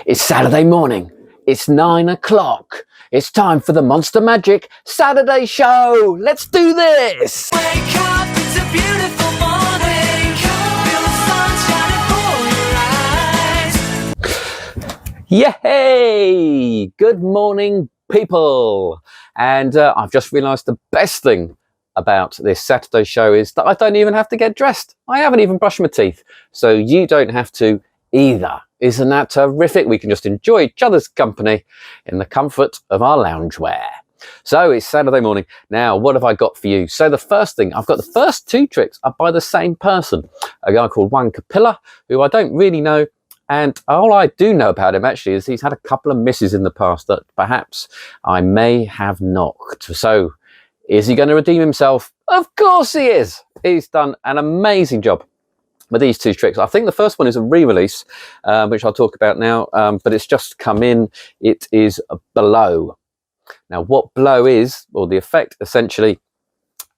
It's Saturday morning. It's 9 o'clock. It's time for the Monster Magic Saturday Show. Let's do this. Wake up, it's a beautiful morning. Feel the sun shining for your eyes. Yay! Good morning, people. And I've just realised the best thing about this Saturday show is that I don't even have to get dressed. I haven't even brushed my teeth. So you don't have to either. Isn't that terrific? We can just enjoy each other's company in the comfort of our loungewear. So it's Saturday morning. Now, what have I got for you? So the first thing, I've got the first two tricks are by the same person, a guy called Juan Capilla, who I don't really know. And all I do know about him actually is he's had a couple of misses in the past that perhaps I may have knocked. So is he going to redeem himself? Of course he is. He's done an amazing job with these two tricks. I think the first one is a re-release, which I'll talk about now, but it's just come in. It is a blow. Now, what blow is, or the effect essentially,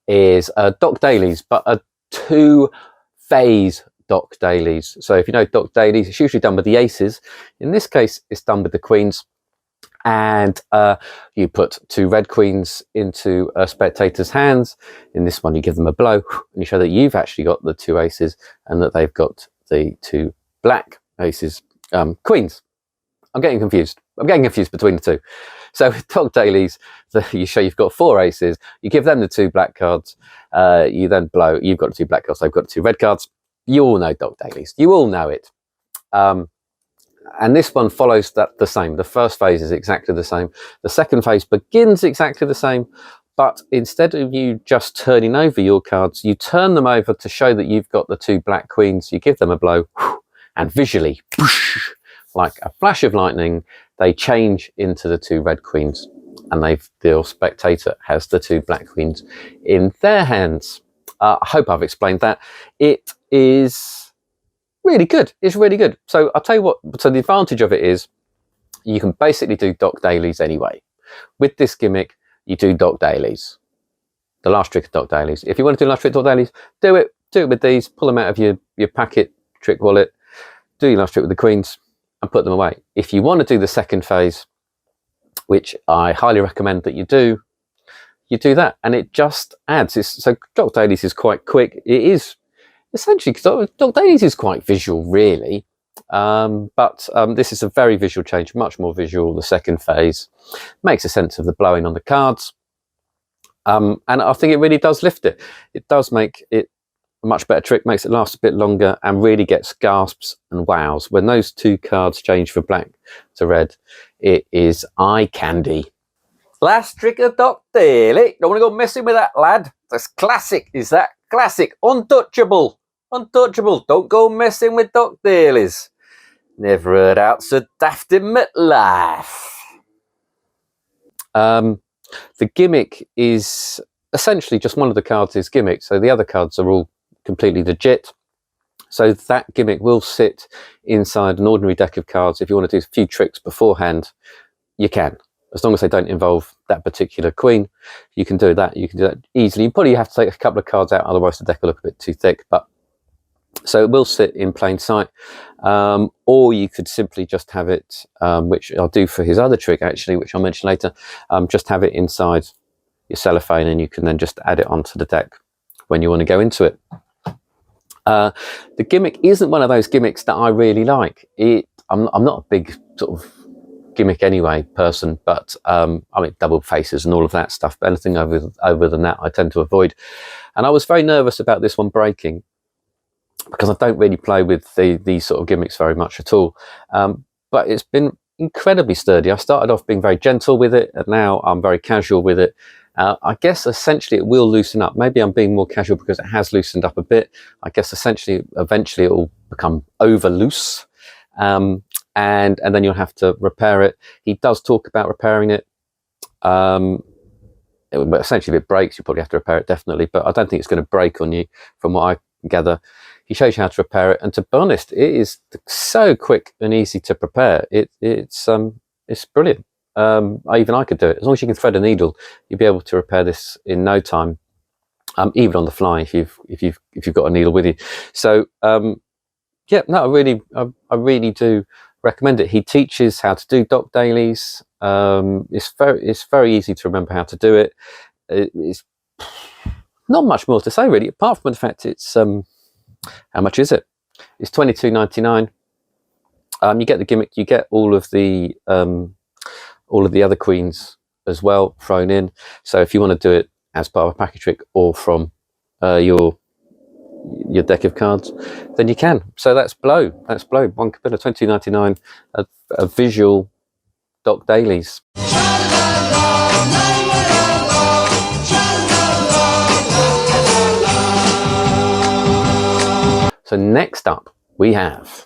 is Doc Dailies, but a two-phase Doc Dailies. So if you know Doc Dailies, it's usually done with the aces. In this case, it's done with the queens. And you put two red queens into a spectator's hands. In this one, you give them a blow, and you show that you've actually got the two aces and that they've got the two black aces, queens. I'm getting confused. I'm getting confused between the two. So with Doc Dailies, you show you've got four aces. You give them the two black cards. You then blow. You've got the two black cards. They've got the two red cards. You all know Doc Dailies. You all know it. And this one follows that the same. The first phase is exactly the same. The second phase begins exactly the same, but instead of you just turning over your cards, you turn them over to show that you've got the two black queens. You give them a blow, and visually, like a flash of lightning, they change into the two red queens, and the spectator has the two black queens in their hands. I hope I've explained that. It is really good. It's really good. So I'll tell you what, so the advantage of it is you can basically do Doc Dailies anyway. With this gimmick, you do Doc Dailies. The last trick of Doc Dailies. If you want to do the last trick of Doc Dailies, do it with these, pull them out of your packet trick wallet, do your last trick with the queens and put them away. If you want to do the second phase, which I highly recommend that you do that, and it just adds. So Doc Dailies is quite quick. It is essentially, Doc Dailies is quite visual, really, but this is a very visual change, much more visual. The second phase makes a sense of the blowing on the cards, and I think it really does lift it. It does make it a much better trick, makes it last a bit longer, and really gets gasps and wows. When those two cards change from black to red, it is eye candy. Last trick of Doc Daily. Don't want to go messing with that, lad. That's classic, is that? Classic. Untouchable. Untouchable. Don't go messing with Doc Dailies. Never heard out so daft in my life. The gimmick is essentially just one of the cards is gimmick. So the other cards are all completely legit. So that gimmick will sit inside an ordinary deck of cards. If you want to do a few tricks beforehand, you can. As long as they don't involve that particular queen, you can do that. You can do that easily. You probably have to take a couple of cards out, otherwise the deck will look a bit too thick. But so it will sit in plain sight, or you could simply just have it, which I'll do for his other trick actually, which I'll mention later. Just have it inside your cellophane, and you can then just add it onto the deck when you want to go into it. The gimmick isn't one of those gimmicks that I really like. I'm not a big sort of gimmick anyway person, but I mean double faces and all of that stuff, but anything over than that I tend to avoid. And I was very nervous about this one breaking because I don't really play with these sort of gimmicks very much at all, but it's been incredibly sturdy. I started off being very gentle with it, and now I'm very casual with it. I guess essentially it will loosen up. Maybe I'm being more casual because it has loosened up a bit. I guess essentially eventually it will become over loose, and then you'll have to repair it. He does talk about repairing it. Essentially, if it breaks, you probably have to repair it, definitely. But I don't think it's going to break on you, from what I gather. He shows you how to repair it, and to be honest, it is so quick and easy to prepare. It's brilliant. Even I could do it. As long as you can thread a needle, you'll be able to repair this in no time, even on the fly if you've got a needle with you. So yeah, no, I really do recommend it. He teaches how to do doc dailies. It's very easy to remember how to do it. It's not much more to say really, apart from the fact it's how much is it? It's $22.99. You get the gimmick, you get all of the other queens as well thrown in. So if you want to do it as part of a package trick or from your deck of cards, then you can. So that's Blow. One Capilla, $22.99. A visual doc dailies. So next up we have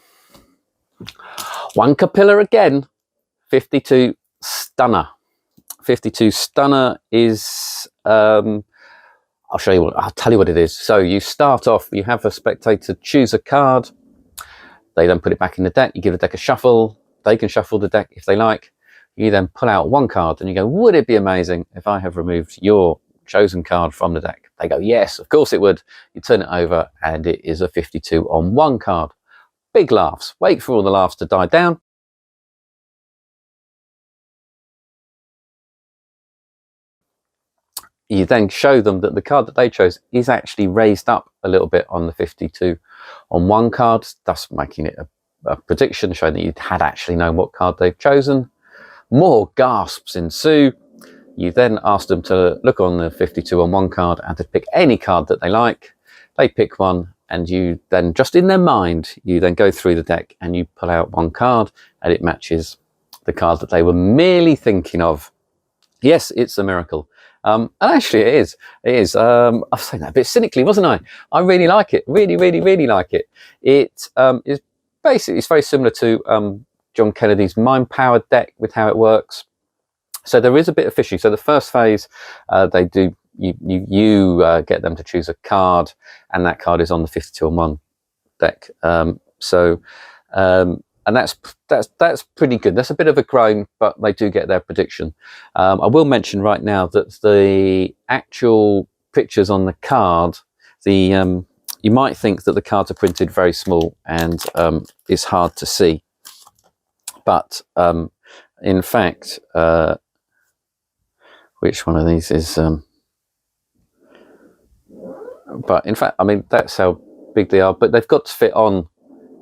Juan Capilla again, 52 Stunner. 52 Stunner is I'll tell you what it is. So you start off, you have a spectator choose a card, they then put it back in the deck, you give the deck a shuffle, they can shuffle the deck if they like, you then pull out one card and you go, would it be amazing if I have removed your chosen card from the deck? They go, yes, of course it would. You turn it over and it is a 52 on one card. Big laughs. Wait for all the laughs to die down. You then show them that the card that they chose is actually raised up a little bit on the 52 on one card, thus making it a prediction, showing that you had actually known what card they've chosen. More gasps ensue. You then ask them to look on the 52 on one card and to pick any card that they like. They pick one, and you then, just in their mind, you then go through the deck and you pull out one card and it matches the card that they were merely thinking of. Yes, it's a miracle. And actually it is. It is. I was saying that a bit cynically, wasn't I? I really like it. Really, really, really like it. It is basically, it's very similar to John Kennedy's Mind Power deck with how it works. So there is a bit of fishing. So the first phase, they do, you get them to choose a card, and that card is on the 52 on one deck. And that's pretty good. That's a bit of a groan, but they do get their prediction. I will mention right now that the actual pictures on the card, you might think that the cards are printed very small and it's hard to see, but in fact, which one of these is? But in fact, I mean, that's how big they are. But they've got to fit on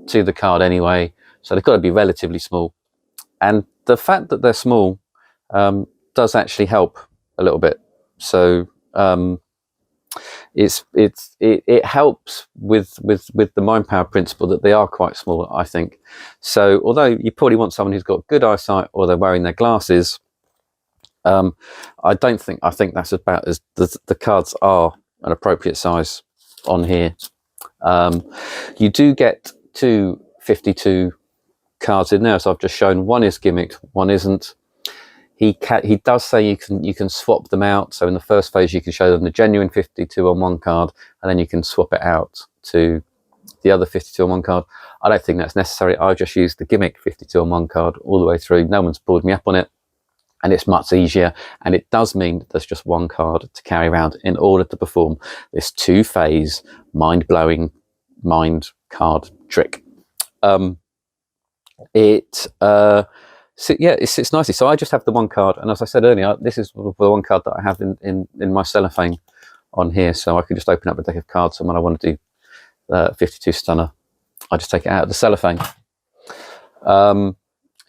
to the card anyway, so they've got to be relatively small. And the fact that they're small does actually help a little bit. So it helps with the mind power principle that they are quite small, I think. So although you probably want someone who's got good eyesight or they're wearing their glasses, I think that's about as the cards are an appropriate size on here. You do get 2 52 cards in there, so I've just shown one is gimmicked, one isn't. He does say you can swap them out. So in the first phase you can show them the genuine 52 on one card, and then you can swap it out to the other 52 on one card. I don't think that's necessary. I've just used the gimmick 52 on one card all the way through. No one's pulled me up on it, and it's much easier, and it does mean that there's just one card to carry around in order to perform this 2-phase mind-blowing mind card trick. So yeah, it sits nicely. So I just have the one card, and as I said earlier, this is the one card that I have in my cellophane on here, so I can just open up a deck of cards, and when I want to do 52 Stunner, I just take it out of the cellophane.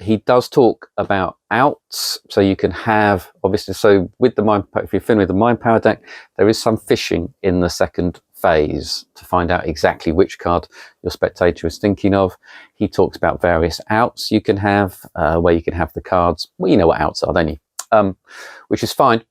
He does talk about outs, so you can have, obviously, so with the mind, if you're familiar with the Mind Power deck, there is some fishing in the second phase to find out exactly which card your spectator is thinking of. He talks about various outs you can have, where you can have the cards. Well, you know what outs are, don't you? Which is fine.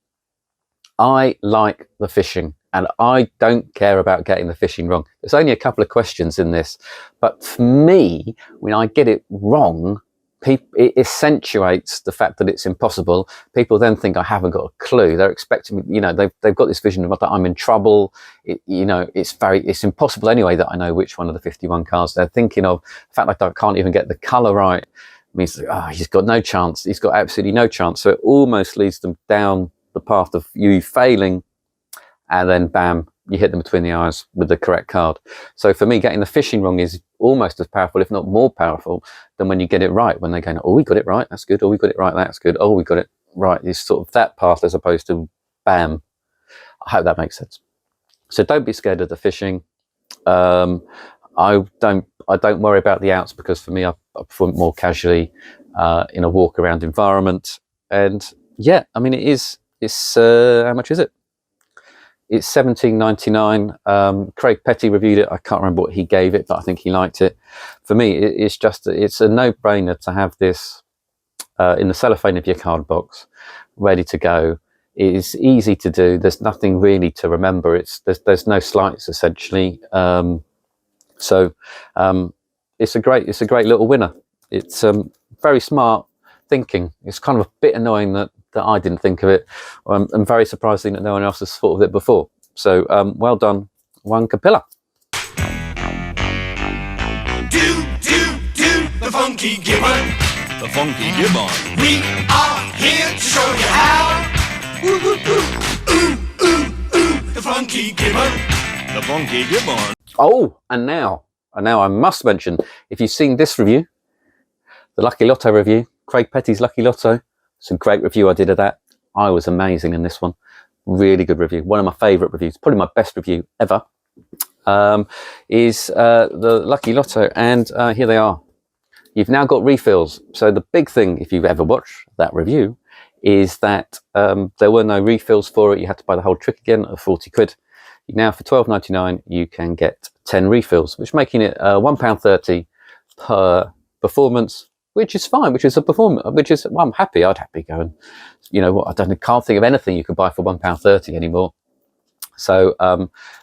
I like the fishing, and I don't care about getting the fishing wrong. There's only a couple of questions in this, but for me, when I get it wrong, it accentuates the fact that it's impossible. People then think I haven't got a clue. They're expecting me, you know, they've got this vision of that I'm in trouble. It's impossible anyway that I know which one of the 51 cards they're thinking of. The fact that I can't even get the colour right means, he's got no chance. He's got absolutely no chance. So it almost leads them down the path of you failing, and then bam, you hit them between the eyes with the correct card. So for me, getting the fishing wrong is almost as powerful, if not more powerful, than when you get it right. When they go, oh, we got it right, that's good. Oh, we got it right, that's good. Oh, we got it right. It's sort of that path as opposed to bam. I hope that makes sense. So don't be scared of the fishing. I don't worry about the outs, because for me, I perform more casually in a walk around environment. And yeah, I mean, it's how much is it? It's $17.99. Craig Petty reviewed it. I can't remember what he gave it, but I think he liked it. For me, it's a no-brainer to have this in the cellophane of your card box, ready to go. It is easy to do. There's nothing really to remember. There's no slights essentially. So it's a great little winner. It's very smart thinking. It's kind of a bit annoying that I didn't think of it. I'm very surprising that no one else has thought of it before. So well done, Juan Capilla. The funky gibbon. The funky gibbon. We are here to show you how. Ooh, ooh, ooh, ooh, ooh, ooh. The funky gibbon. The funky gibbon. Oh, and now I must mention, if you've seen this review, the Lucky Lotto review, Craig Petty's Lucky Lotto, it's a great review I did of that. I was amazing in this one. Really good review. One of my favourite reviews, probably my best review ever, is the Lucky Lotto. And here they are. You've now got refills. So the big thing, if you've ever watched that review, is that there were no refills for it. You had to buy the whole trick again at 40 quid. Now for £12.99, you can get 10 refills, which making it £1.30 per performance, which is fine, which is a performance, well, I'm happy. I'd happy going, you know what, can't think of anything you could buy for £1.30 anymore. So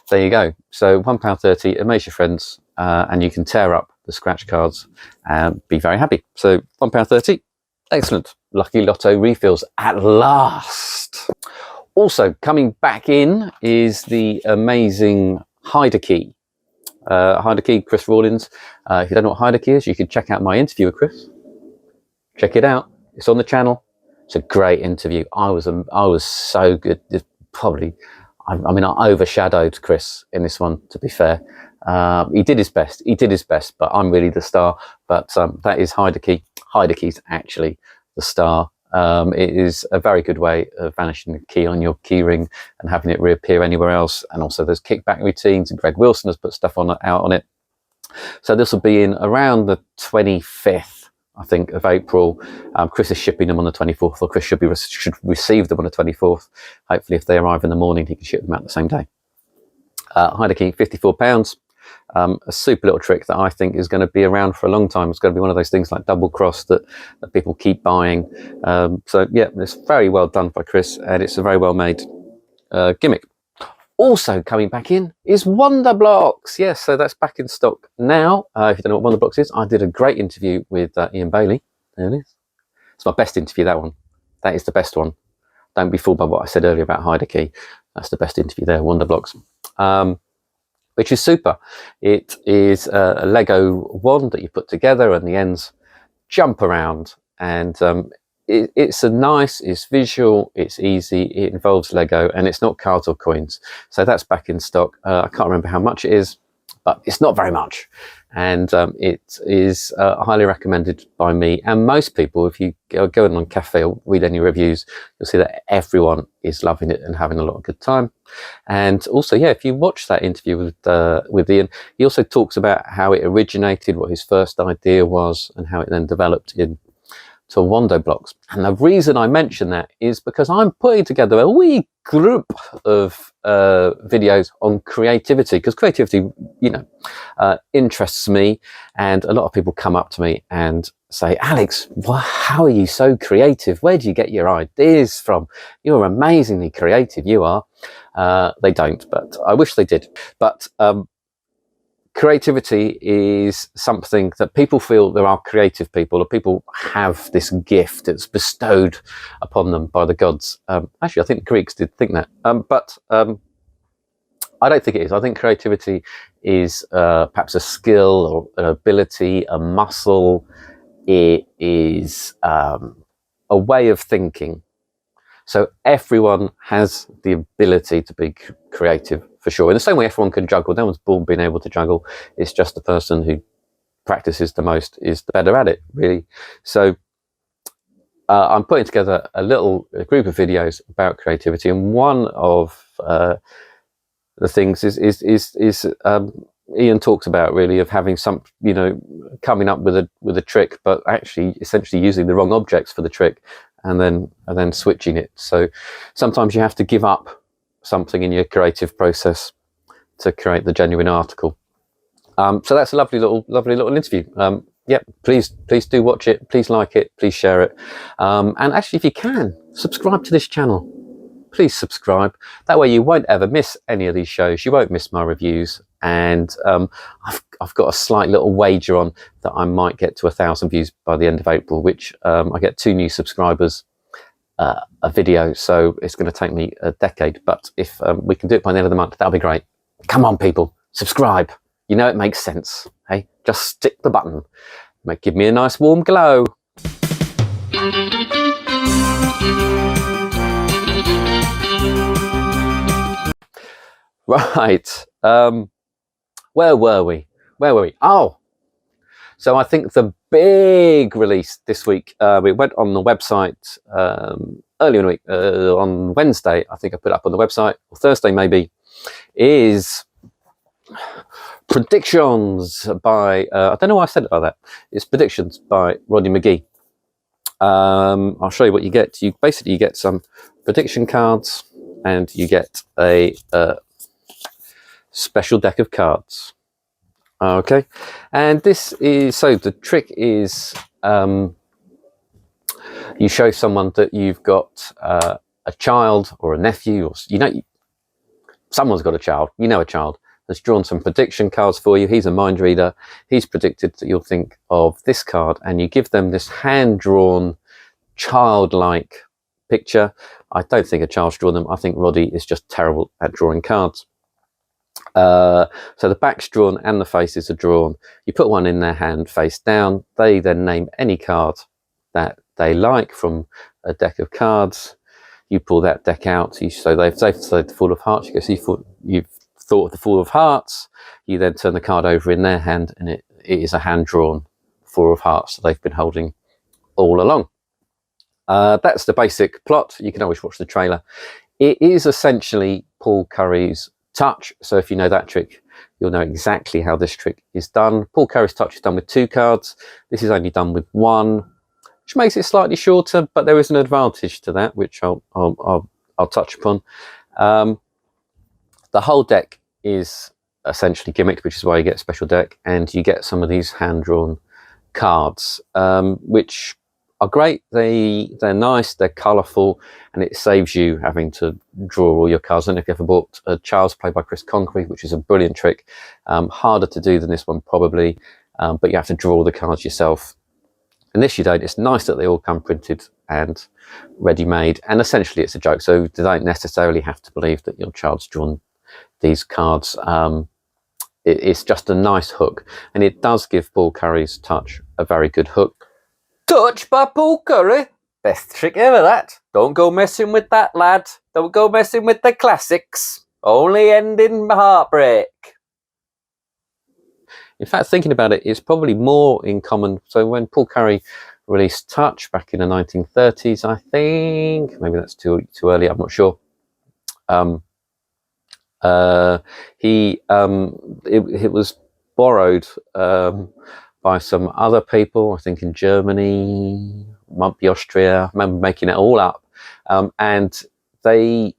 there you go. So £1.30, amaze your friends, and you can tear up the scratch cards and be very happy. So £1.30, excellent. Lucky Lotto refills at last. Also coming back in is the amazing Hider Key. Hider Key, Chris Rawlins. If you don't know what Hider Key is, you can check out my interview with Chris. Check it out. It's on the channel. It's a great interview. I was so good. Probably, I mean, I overshadowed Chris in this one, to be fair. He did his best. But I'm really the star. But that is Hider Key. Hider Key's actually the star. It is a very good way of vanishing the key on your key ring and having it reappear anywhere else. And also there's kickback routines, and Greg Wilson has put stuff out on it. So this will be in around the 25th, I think, of April. Chris is shipping them on the 24th, or Chris should receive them on the 24th. Hopefully if they arrive in the morning, he can ship them out the same day. Hider Key, £54. A super little trick that I think is going to be around for a long time. It's going to be one of those things like double cross that people keep buying. So yeah, it's very well done by Chris, and it's a very well made gimmick. Also coming back in is Wonder Blocks. Yes, so that's back in stock now. If you don't know what Wonder Blocks is, I did a great interview with Ian Bailey. There it is. It's my best interview, that one. That is the best one. Don't be fooled by what I said earlier about Hider Key. That's the best interview there, Wonder Blocks. Which is super. It is a Lego wand that you put together, and the ends jump around, and it's visual, it's easy, it involves Lego, and it's not cards or coins. So that's back in stock. I can't remember how much it is, but it's not very much. And it is highly recommended by me and most people. If you go in on Cafe or read any reviews, you'll see that everyone is loving it and having a lot of good time. And also, yeah, if you watch that interview with Ian, he also talks about how it originated, what his first idea was, and how it then developed into Wando Blocks. And the reason I mention that is because I'm putting together a wee group of videos on creativity, because creativity, you know, interests me, and a lot of people come up to me and say, Alex, how are you so creative? Where do you get your ideas from? You're amazingly creative, you are. They don't, but I wish they did. But creativity is something that people feel there are creative people, or people have this gift that's bestowed upon them by the gods. Actually, I think the Greeks did think that. But I don't think it is. I think creativity is perhaps a skill or an ability, a muscle. It is a way of thinking. So everyone has the ability to be creative, for sure. In the same way everyone can juggle. No one's born being able to juggle. It's just the person who practices the most is the better at it, really. So I'm putting together a group of videos about creativity, and one of the things is Ian talks about, really, of having some, coming up with a trick, but actually essentially using the wrong objects for the trick, and then switching it. So sometimes you have to give up something in your creative process to create the genuine article. So that's a lovely little interview. Yeah, please do watch it. Please like it. Please share it. And actually, if you can, subscribe to this channel. Please subscribe. That way you won't ever miss any of these shows. You won't miss my reviews. And I've got a slight little wager on that I might get to 1,000 views by the end of April, which I get 2 new subscribers a video. So it's going to take me a decade. But if we can do it by the end of the month, that'll be great. Come on, people, subscribe. You know it makes sense. Hey, just stick the button. Give me a nice warm glow. Right. Where were we? Oh, so I think the big release this week, we went on the website earlier in the week, on Wednesday, I think I put it up on the website, or Thursday maybe, is Predictions by, I don't know why I said it like that. It's Predictions by Roddy McGhie. I'll show you what you get. You get some prediction cards, and you get a special deck of cards. Okay, and this is, so the trick is, you show someone that you've got a child or a nephew, or someone's got a child, a child has drawn some prediction cards for you. He's a mind reader. He's predicted that you'll think of this card, and you give them this hand-drawn, childlike picture. I don't think a child's drawn them. I think Roddy is just terrible at drawing cards. So the back's drawn and the faces are drawn. You put one in their hand face down. They then name any card that they like from a deck of cards. You pull that deck out. So they've said the Fool of Hearts. You go, so you've thought of the Fool of Hearts. You then turn the card over in their hand, and it is a hand-drawn Four of Hearts that they've been holding all along. That's the basic plot. You can always watch the trailer. It is essentially Paul Curry's touch. So if you know that trick, you'll know exactly how this trick is done. Paul Curry's touch is done with 2 cards. This is only done with 1, which makes it slightly shorter, but there is an advantage to that, which I'll touch upon. The whole deck is essentially gimmicked, which is why you get a special deck, and you get some of these hand-drawn cards, which are great. They're nice, they're colourful, and it saves you having to draw all your cards. I don't know if you ever bought a Child's Play by Chris Conkery, which is a brilliant trick. Harder to do than this one probably, but you have to draw all the cards yourself. And this you don't. It's nice that they all come printed and ready-made, and essentially it's a joke, so they don't necessarily have to believe that your child's drawn these cards. It's just a nice hook, and it does give Paul Curry's touch a very good hook. Touch by Paul Curry. Best trick ever, that. Don't go messing with that, lad. Don't go messing with the classics. Only end in heartbreak. In fact, thinking about it, it's probably more in common. So when Paul Curry released Touch back in the 1930s, I think, maybe that's too early, I'm not sure. It was borrowed by some other people, I think in Germany, might be Austria. I remember making it all up, and they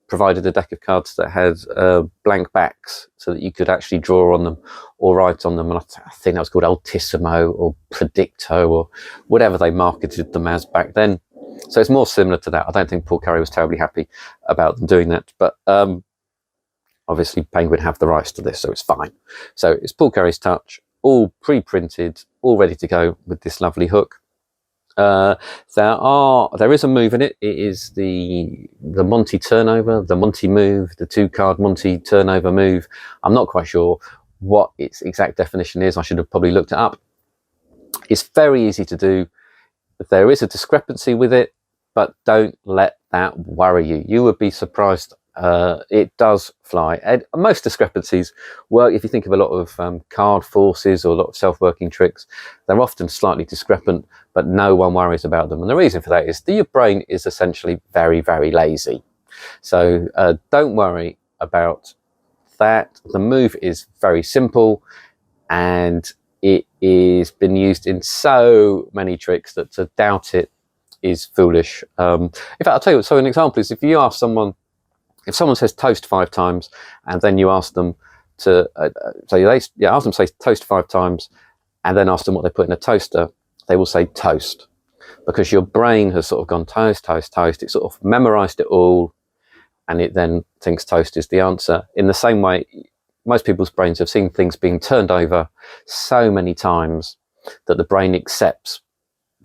provided a deck of cards that had blank backs so that you could actually draw on them or write on them, and I think that was called Altissimo or Predicto or whatever they marketed them as back then. So it's more similar to that. I don't think Paul Curry was terribly happy about them doing that, but obviously Penguin have the rights to this, so it's fine. So it's Paul Curry's Touch, all pre-printed, all ready to go with this lovely hook. There is a move in it. It is the Monty turnover, the Monty move, the 2-card Monty turnover move. I'm not quite sure what its exact definition is. I should have probably looked it up. It's very easy to do. There is a discrepancy with it. but don't let that worry you. You would be surprised. It does fly. And most discrepancies work. If you think of a lot of card forces or a lot of self-working tricks, they're often slightly discrepant, but no one worries about them. And the reason for that is that your brain is essentially very, very lazy. So don't worry about that. The move is very simple, and it is been used in so many tricks that to doubt it is foolish. In fact, I'll tell you what, so an example is if you ask someone, if someone says toast 5 times and then you ask them to ask them to say toast 5 times and then ask them what they put in a toaster, they will say toast, because your brain has sort of gone toast, toast, toast. It sort of memorized it all, and it then thinks toast is the answer. In the same way, most people's brains have seen things being turned over so many times that the brain accepts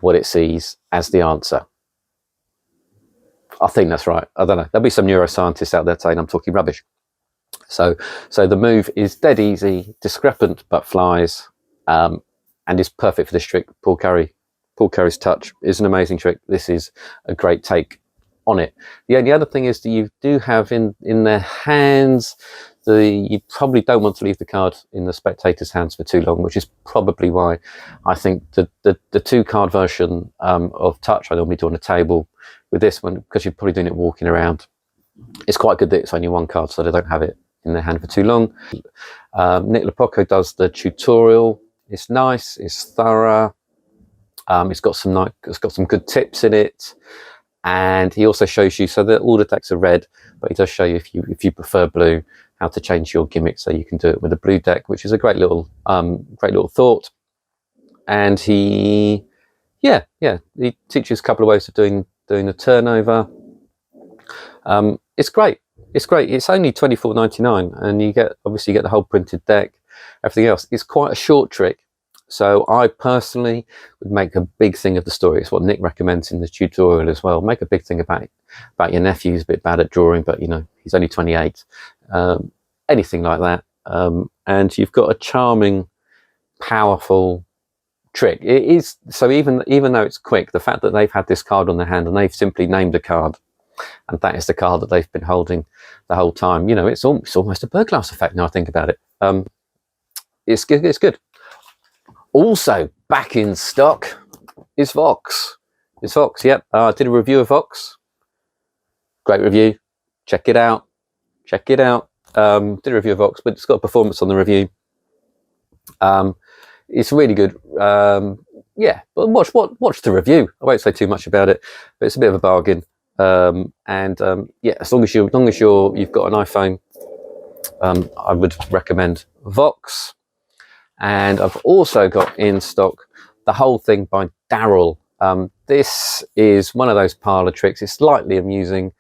what it sees as the answer. I think that's right. I don't know. There'll be some neuroscientists out there saying I'm talking rubbish. So the move is dead easy, discrepant, but flies, and is perfect for this trick. Paul Curry's touch is an amazing trick. This is a great take on it. The only other thing is that you do have in their hands, you probably don't want to leave the card in the spectator's hands for too long, which is probably why I think the 2-card version of touch I normally do on a table. With this one, because you're probably doing it walking around, it's quite good that it's only 1 card, so they don't have it in their hand for too long. Nick Lopoco does the tutorial. It's nice, it's thorough. It's got some good tips in it, and he also shows you, so that all the decks are red, but he does show you if you prefer blue, how to change your gimmick so you can do it with a blue deck, which is a great little thought. And he teaches a couple of ways of doing the turnover. It's great. It's only $24.99, and you get the whole printed deck, everything else. It's quite a short trick, so I personally would make a big thing of the story. It's what Nick recommends in the tutorial as well. Make a big thing about your nephew who's a bit bad at drawing, but he's only 28. Anything like that, and you've got a charming, powerful trick. It is, so even though it's quick, the fact that they've had this card on their hand and they've simply named a card, and that is the card that they've been holding the whole time, it's almost a burglass effect now I think about it. It's good. Also back in stock is Vox. Yep, I did a review of Vox. Great review. Check it out. Did a review of Vox, but it's got a performance on the review. It's really good. But watch the review. I won't say too much about it, but it's a bit of a bargain. As long as you've got an iPhone, I would recommend Vox. And I've also got in stock the whole thing by Daryl. This is one of those parlor tricks. It's slightly amusing.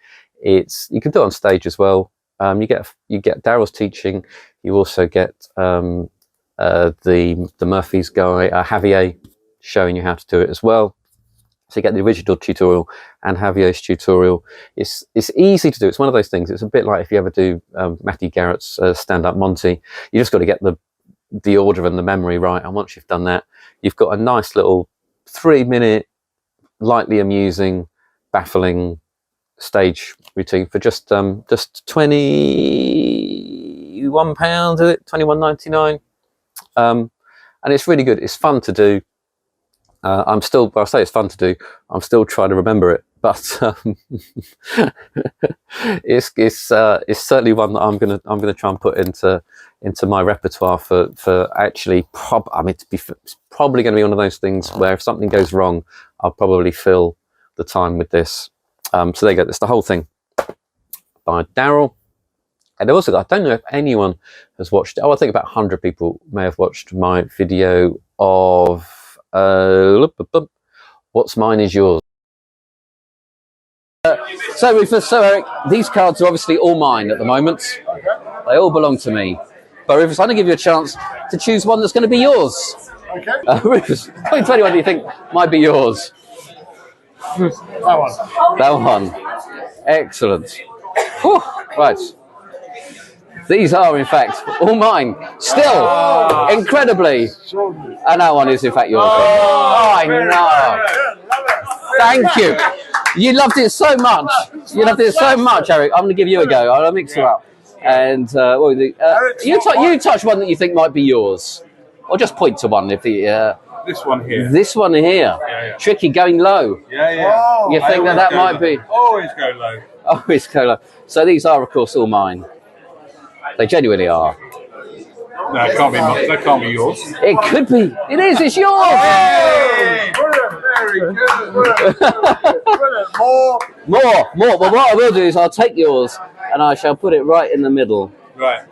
You can do it on stage as well. You get Daryl's teaching. You also get the Murphy's guy, Javier, showing you how to do it as well. So you get the original tutorial and Javier's tutorial. It's easy to do. It's one of those things. It's a bit like if you ever do Matthew Garrett's stand-up Monty. You just got to get the order and the memory right. And once you've done that, you've got a nice little 3-minute, lightly amusing, baffling stage routine for just £21, is it? £21.99. And it's really good. It's fun to do. I say it's fun to do. I'm still trying to remember it, but it's certainly one that I'm gonna try and put into my repertoire for actually. It's probably going to be one of those things where if something goes wrong, I'll probably fill the time with this. So there you go. It's the whole thing by Daryl. And also, I don't know if anyone has watched it. I think about 100 people may have watched my video of What's Mine Is Yours. So Eric, these cards are obviously all mine at the moment. They all belong to me. But Rufus, I'm going to give you a chance to choose one that's going to be yours. Okay. Rufus, point to anyone you think might be yours. That one. Excellent. Whew. Right. These are, in fact, all mine. Still, incredibly. And that one is, in fact, yours. Oh, I know. Thank you. You loved it so much. You loved it so much, Eric. I'm going to give you a go. I'll mix you up. And what was it? You touch one that you think might be yours, or just point to one if the. This one here. This one here. Yeah. Tricky, going low. Yeah. You think that might be? Always go low. Always go low. So these are, of course, all mine. They genuinely are. No, it can't be mine. That can't be yours. It could be. It is. It's yours. Hey! Very good. Brilliant. More. Well, what I will do is I'll take yours and I shall put it right in the middle. Right.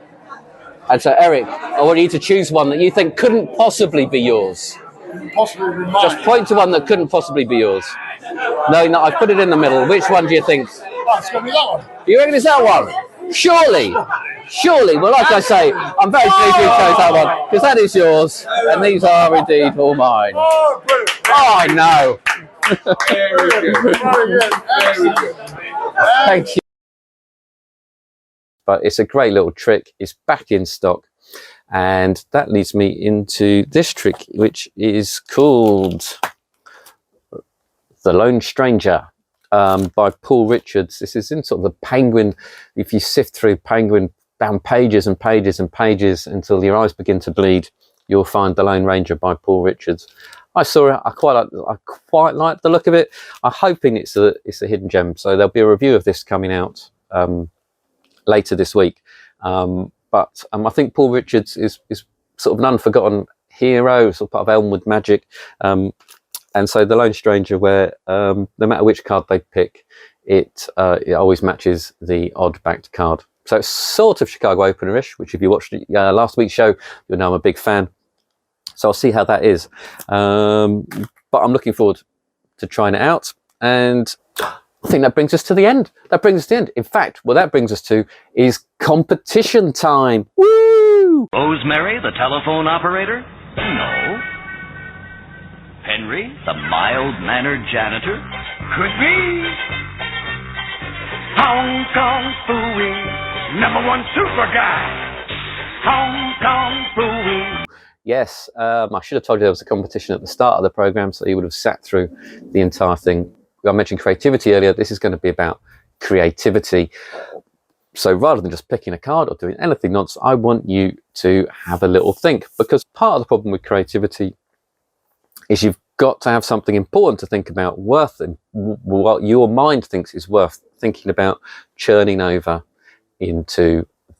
And so, Eric, I want you to choose one that you think couldn't possibly be yours. Possibly be mine. Just point to one that couldn't possibly be yours. No, I put it in the middle. Which one do you think? Oh, it's going to be that one. You reckon it's that one? Surely. Well, like I say, I'm very pleased you chose that one because that is yours, and these are indeed all mine. Oh, brilliant. Oh, I know. Very good. Thank you. But it's a great little trick. It's back in stock, and that leads me into this trick, which is called The Lone Stranger. By Paul Richards. This is in sort of the Penguin. If you sift through Penguin down pages and pages and pages until your eyes begin to bleed, you'll find The Lone Ranger by Paul Richards. I saw it. I quite like the look of it. I'm hoping it's a hidden gem. So there'll be a review of this coming out later this week. But I think Paul Richards is sort of an unforgotten hero, sort of part of Elmwood magic. And so The Lone Stranger, where no matter which card they pick, it always matches the odd backed card. So it's sort of Chicago opener-ish, which if you watched last week's show, you'll know I'm a big fan. So I'll see how that is. But I'm looking forward to trying it out. And I think that brings us to the end. In fact, what that brings us to is competition time. Woo! Rosemary, the telephone operator? No. Henry, the mild-mannered janitor? Could be. Hong Kong Phooey, #1 super guy. Hong Kong Phooey. Yes, I should have told you there was a competition at the start of the program, so you would have sat through the entire thing. I mentioned creativity earlier. This is going to be about creativity. So rather than just picking a card or doing anything nonsense, I want you to have a little think, because part of the problem with creativity is you've got to have something important to think about, worth what your mind thinks is worth thinking about, churning over in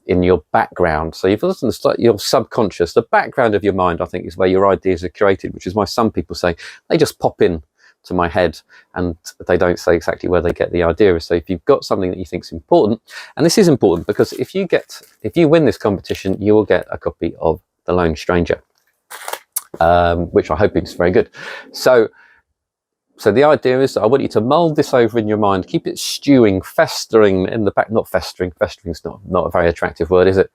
your background. So you've listened to your subconscious, the background of your mind, I think, is where your ideas are created, which is why some people say they just pop in to my head and they don't say exactly where they get the idea. So if you've got something that you think is important, and this is important because if you win this competition, you will get a copy of The Lone Stranger, which I hope is very good. So the idea is that I want you to mull this over in your mind, keep it stewing, festering in the back, not festering, festering's not a very attractive word, is it?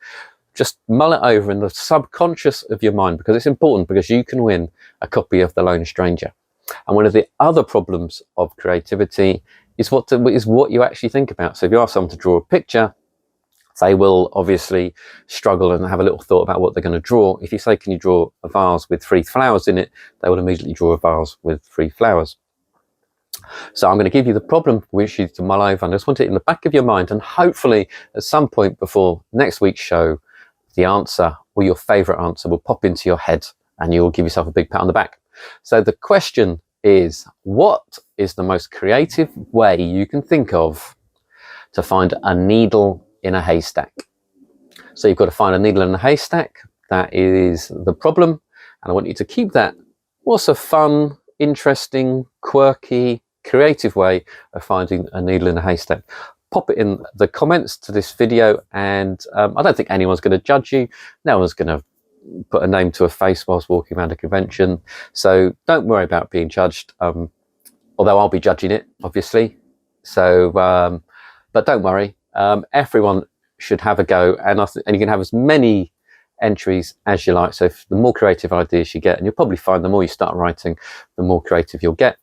Just mull it over in the subconscious of your mind, because it's important, because you can win a copy of The Lone Stranger. And one of the other problems of creativity is what you actually think about. So if you ask someone to draw a picture, they will obviously struggle and have a little thought about what they're going to draw. If you say, can you draw a vase with 3 flowers in it, they will immediately draw a vase with 3 flowers. So I'm going to give you the problem which you to mull over, and I just want it in the back of your mind, and hopefully at some point before next week's show, the answer or your favourite answer will pop into your head and you will give yourself a big pat on the back. So the question is, what is the most creative way you can think of to find a needle in a haystack? So you've got to find a needle in a haystack. That is the problem. And I want you to keep that. What's a fun, interesting, quirky, creative way of finding a needle in a haystack? Pop it in the comments to this video, and I don't think anyone's going to judge you. No one's going to put a name to a face whilst walking around a convention. So don't worry about being judged, although I'll be judging it, obviously. So, but don't worry. Everyone should have a go, and you can have as many entries as you like. So the more creative ideas you get, and you'll probably find the more you start writing, the more creative you'll get.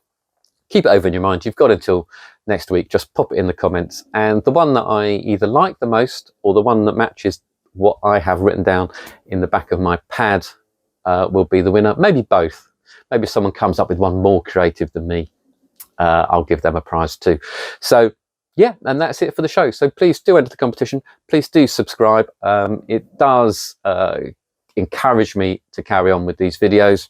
Keep it over in your mind. You've got until next week. Just pop it in the comments, and the one that I either like the most or the one that matches what I have written down in the back of my pad will be the winner. Maybe both. Maybe someone comes up with one more creative than me. I'll give them a prize too. So yeah, and that's it for the show. So please do enter the competition. Please do subscribe. It does encourage me to carry on with these videos.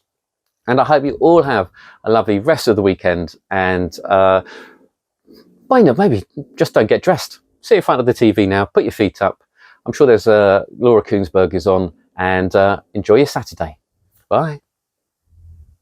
And I hope you all have a lovely rest of the weekend. And maybe just don't get dressed. Sit in front of the TV now. Put your feet up. I'm sure there's Laura Koonsberg is on. And enjoy your Saturday. Bye.